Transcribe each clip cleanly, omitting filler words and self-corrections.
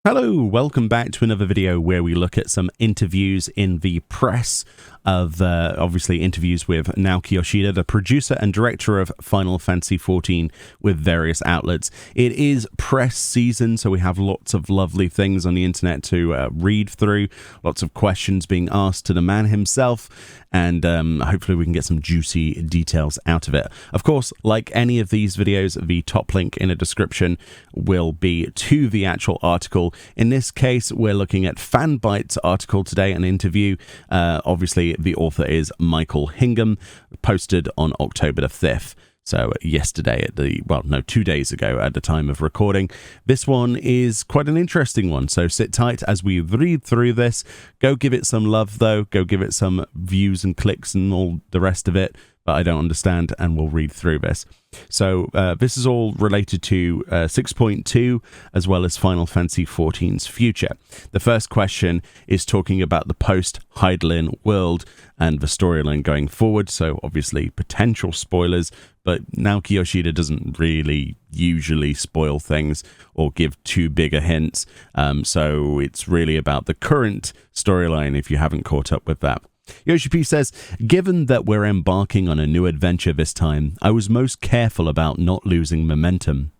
Hello, welcome back to another video where we look at some interviews in the press of, obviously, interviews with Naoki Yoshida, the producer and director of Final Fantasy XIV, with various outlets. It is press season, so we have lots of lovely things on the internet to read through, lots of questions being asked to the man himself, and hopefully we can get some juicy details out of it. Of course, like any of these videos, the top link in the description will be to the actual article. In this case, we're looking at Fanbyte's article today, an interview. Obviously, the author is Michael Hingham, posted on October the 5th. So yesterday, 2 days ago at the time of recording. This one is quite an interesting one, so sit tight as we read through this. Go give it some love, though. Go give it some views and clicks and all the rest of it. But I don't understand, and we'll read through this. So this is all related to 6.2 as well as Final Fantasy XIV's future. The first question is talking about the post-Hydaelyn world and the storyline going forward, so obviously potential spoilers, but Naoki Yoshida doesn't really usually spoil things or give too big a hints, so it's really about the current storyline if you haven't caught up with that. Yoshi P says, given that we're embarking on a new adventure this time, I was most careful about not losing momentum.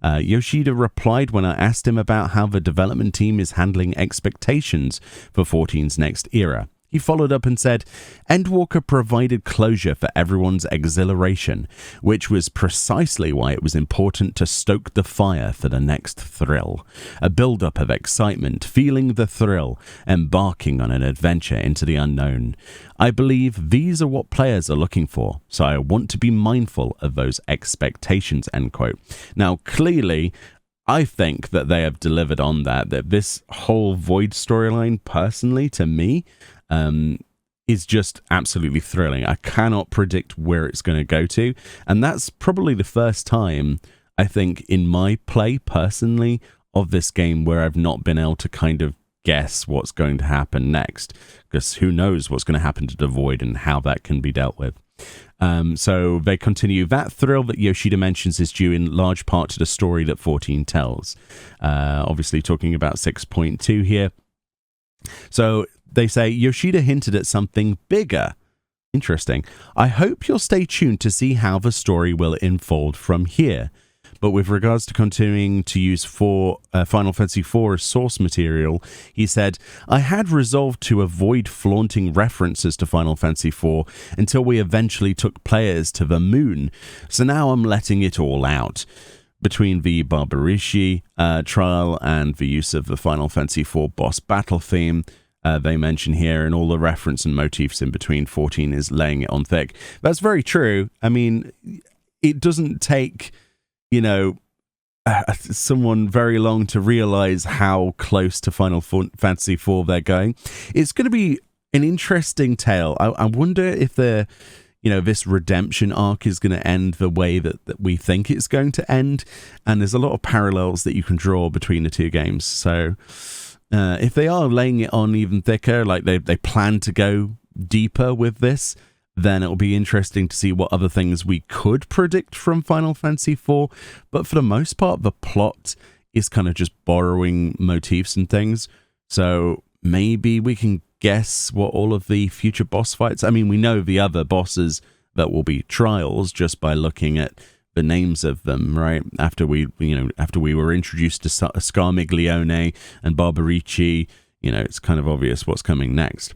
Yoshida replied when I asked him about how the development team is handling expectations for 14's next era. He followed up and said, Endwalker provided closure for everyone's exhilaration, which was precisely why it was important to stoke the fire for the next thrill. A build-up of excitement, feeling the thrill, embarking on an adventure into the unknown. I believe these are what players are looking for, so I want to be mindful of those expectations, end quote. Now, clearly, I think that they have delivered on that this whole Void storyline, personally, to me, is just absolutely thrilling. I cannot predict where it's going to go to, and that's probably the first time, I think, in my play, personally, of this game where I've not been able to kind of guess what's going to happen next, because who knows what's going to happen to the Void and how that can be dealt with. So they continue. That thrill that Yoshida mentions is due in large part to the story that 14 tells. Obviously talking about 6.2 here. So they say Yoshida hinted at something bigger. Interesting. I hope you'll stay tuned to see how the story will unfold from here. But with regards to continuing to use Final Fantasy IV as source material, he said, I had resolved to avoid flaunting references to Final Fantasy IV until we eventually took players to the moon. So now I'm letting it all out. Between the Barbarishi trial and the use of the Final Fantasy IV boss battle theme, they mention here, and all the reference and motifs in between, 14 is laying it on thick. That's very true. I mean, it doesn't take, someone very long to realize how close to Final Fantasy IV they're going. It's going to be an interesting tale. I wonder if this redemption arc is going to end the way that we think it's going to end. And there's a lot of parallels that you can draw between the two games. So if they are laying it on even thicker, like they plan to go deeper with this, then it'll be interesting to see what other things we could predict from Final Fantasy IV. But for the most part, the plot is kind of just borrowing motifs and things. So maybe we can guess what all of the future boss fights... I mean, we know the other bosses that will be trials just by looking at the names of them, right? After we were introduced to Scarmiglione and Barbarici, it's kind of obvious what's coming next.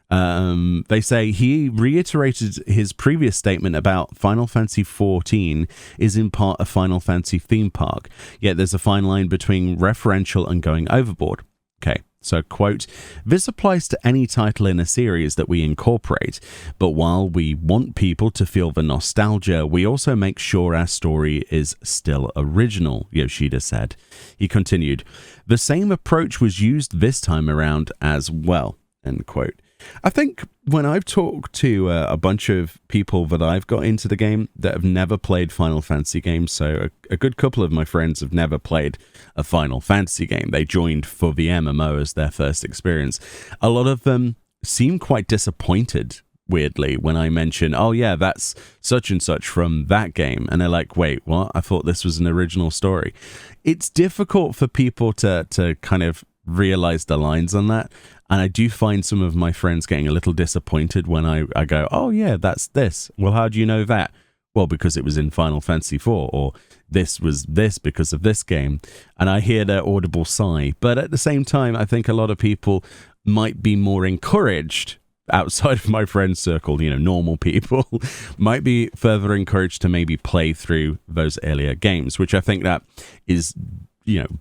They say he reiterated his previous statement about Final Fantasy XIV is in part a Final Fantasy theme park, yet there's a fine line between referential and going overboard. Okay, so, quote, this applies to any title in a series that we incorporate, but while we want people to feel the nostalgia, we also make sure our story is still original, Yoshida said. He continued, the same approach was used this time around as well, end quote. I think when I've talked to a bunch of people that I've got into the game that have never played Final Fantasy games, so a good couple of my friends have never played a Final Fantasy game. They joined for the MMO as their first experience. A lot of them seem quite disappointed weirdly, when I mention, oh yeah, that's such and such from that game. And they're like, wait, what? I thought this was an original story. It's difficult for people to kind of realize the lines on that. And I do find some of my friends getting a little disappointed when I go, oh yeah, that's this. Well, how do you know that? Well, because it was in Final Fantasy IV, or this was this because of this game. And I hear their audible sigh. But at the same time, I think a lot of people might be more encouraged outside of my friend circle, normal people, might be further encouraged to maybe play through those earlier games, which I think that is,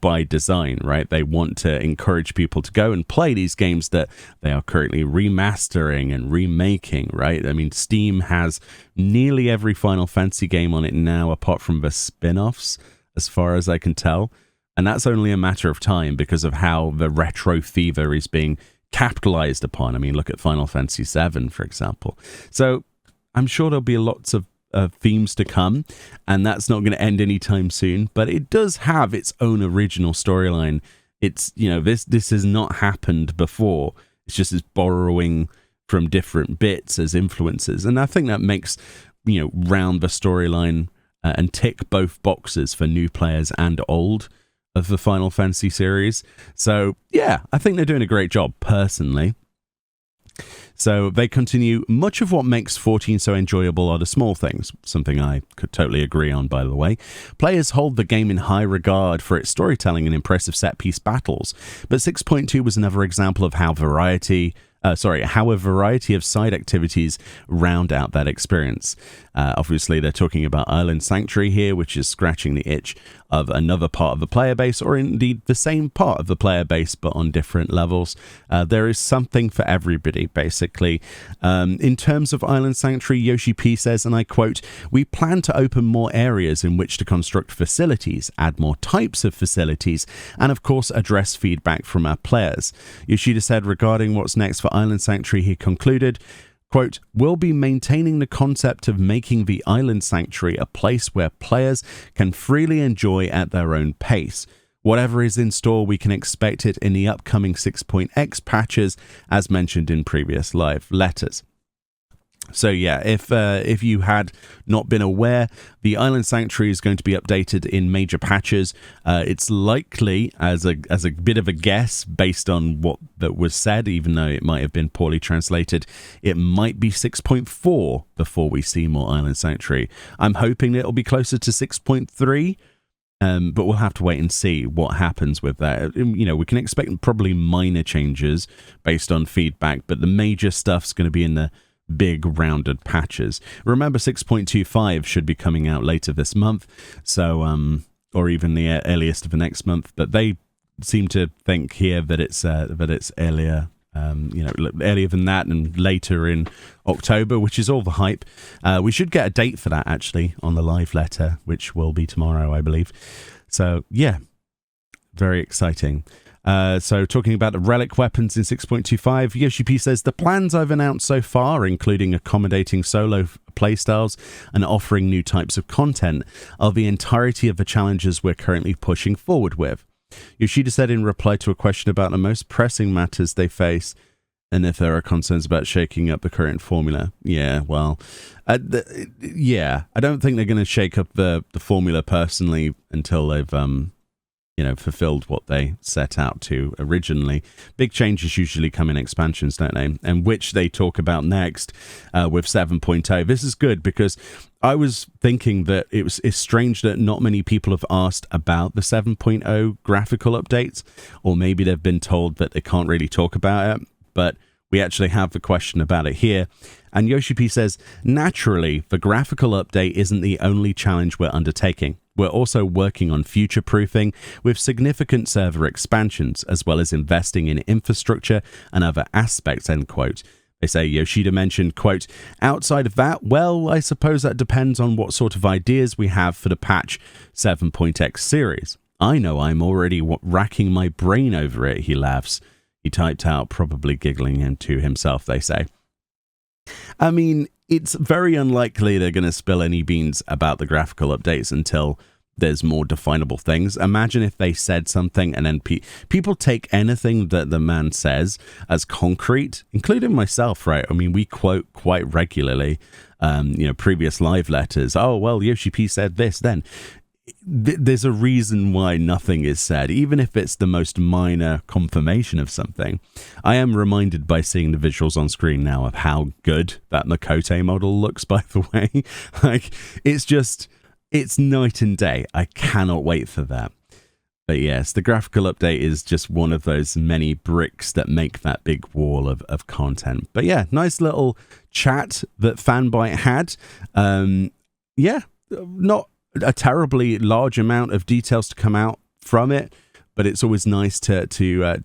by design, right? They want to encourage people to go and play these games that they are currently remastering and remaking, right? I mean, Steam has nearly every Final Fantasy game on it now, apart from the spin-offs, as far as I can tell. And that's only a matter of time because of how the retro fever is being capitalized upon. I mean, look at Final Fantasy VII, for example. So I'm sure there'll be lots of themes to come, and that's not going to end anytime soon, but it does have its own original storyline. It's, this has not happened before. It's just it's borrowing from different bits as influences, and I think that makes, round the storyline and tick both boxes for new players and old of the Final Fantasy series. So yeah, I think they're doing a great job personally. So they continue, much of what makes 14 so enjoyable are the small things, something I could totally agree on, by the way. Players hold the game in high regard for its storytelling and impressive set-piece battles, but 6.2 was another example of how a variety of side activities round out that experience. Obviously, they're talking about Island Sanctuary here, which is scratching the itch of another part of the player base, or indeed the same part of the player base, but on different levels. There is something for everybody, basically. In terms of Island Sanctuary, Yoshi P says, and I quote, "We plan to open more areas in which to construct facilities, add more types of facilities, and of course address feedback from our players." Yoshida said regarding what's next for Island Sanctuary, he concluded, quote, "We'll be maintaining the concept of making the Island Sanctuary a place where players can freely enjoy at their own pace. Whatever is in store, we can expect it in the upcoming 6.x patches, as mentioned in previous live letters." So yeah, if you had not been aware, the Island Sanctuary is going to be updated in major patches. It's likely, as a bit of a guess based on what that was said, even though it might have been poorly translated, it might be 6.4 before we see more Island Sanctuary. I'm hoping it'll be closer to 6.3. But we'll have to wait and see what happens with that. We can expect probably minor changes based on feedback, but the major stuff's going to be in the big rounded patches. Remember, 6.25 should be coming out later this month, so or even the earliest of the next month. But they seem to think here that it's earlier. Earlier than that and later in October, which is all the hype. We should get a date for that actually on the live letter, which will be tomorrow, I believe. So yeah, very exciting. So talking about the relic weapons in 6.25, Yoshi P says, "The plans I've announced so far, including accommodating solo playstyles and offering new types of content, are the entirety of the challenges we're currently pushing forward with." Yoshida said in reply to a question about the most pressing matters they face and if there are concerns about shaking up the current formula. Yeah, well, I don't think they're going to shake up the formula personally until they've fulfilled what they set out to originally. Big changes usually come in expansions, don't they? And which they talk about next with 7.0. This is good because I was thinking that it's strange that not many people have asked about the 7.0 graphical updates, or maybe they've been told that they can't really talk about it, but we actually have the question about it here. And Yoshi P says, "Naturally, the graphical update isn't the only challenge we're undertaking. We're also working on future-proofing with significant server expansions, as well as investing in infrastructure and other aspects," end quote. They say Yoshida mentioned, quote, "Outside of that, well, I suppose that depends on what sort of ideas we have for the patch 7.x series. I know I'm already racking my brain over it," he laughs. He typed out, probably giggling to himself, they say. I mean, it's very unlikely they're going to spill any beans about the graphical updates until there's more definable things. Imagine if they said something and then people take anything that the man says as concrete, including myself, right? I mean, we quote quite regularly, previous live letters. Oh, well, Yoshi P said this then. There's a reason why nothing is said, even if it's the most minor confirmation of something. I am reminded by seeing the visuals on screen now of how good that Makote model looks, by the way. Like, it's night and day. I cannot wait for that. But yes, the graphical update is just one of those many bricks that make that big wall of content. But yeah, nice little chat that Fanbyte had. Not a terribly large amount of details to come out from it, but it's always nice to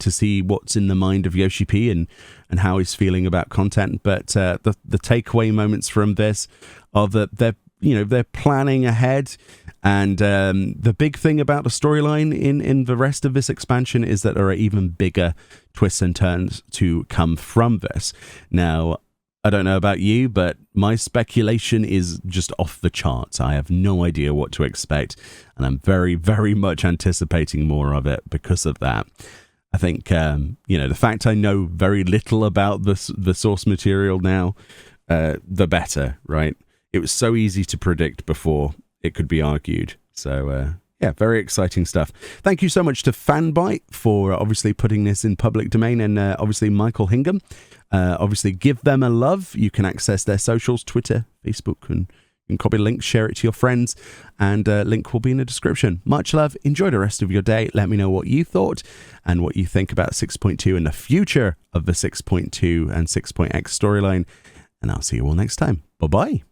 see what's in the mind of Yoshi P and how he's feeling about content. But the takeaway moments from this are that they're planning ahead, and the big thing about the storyline in the rest of this expansion is that there are even bigger twists and turns to come from this. Now, I don't know about you, but my speculation is just off the charts. I have no idea what to expect, and I'm very, very much anticipating more of it because of that. I think, the fact I know very little about the source material now, the better, right? It was so easy to predict before it could be argued. So, very exciting stuff. Thank you so much to Fanbyte for obviously putting this in public domain, and obviously Michael Hingham. Obviously give them a love. You can access their socials, Twitter, Facebook, and you can copy links, share it to your friends, and link will be in the description. Much love. Enjoy the rest of your day. Let me know what you thought and what you think about 6.2 and the future of the 6.2 and 6.x storyline. And I'll see you all next time. Bye-bye.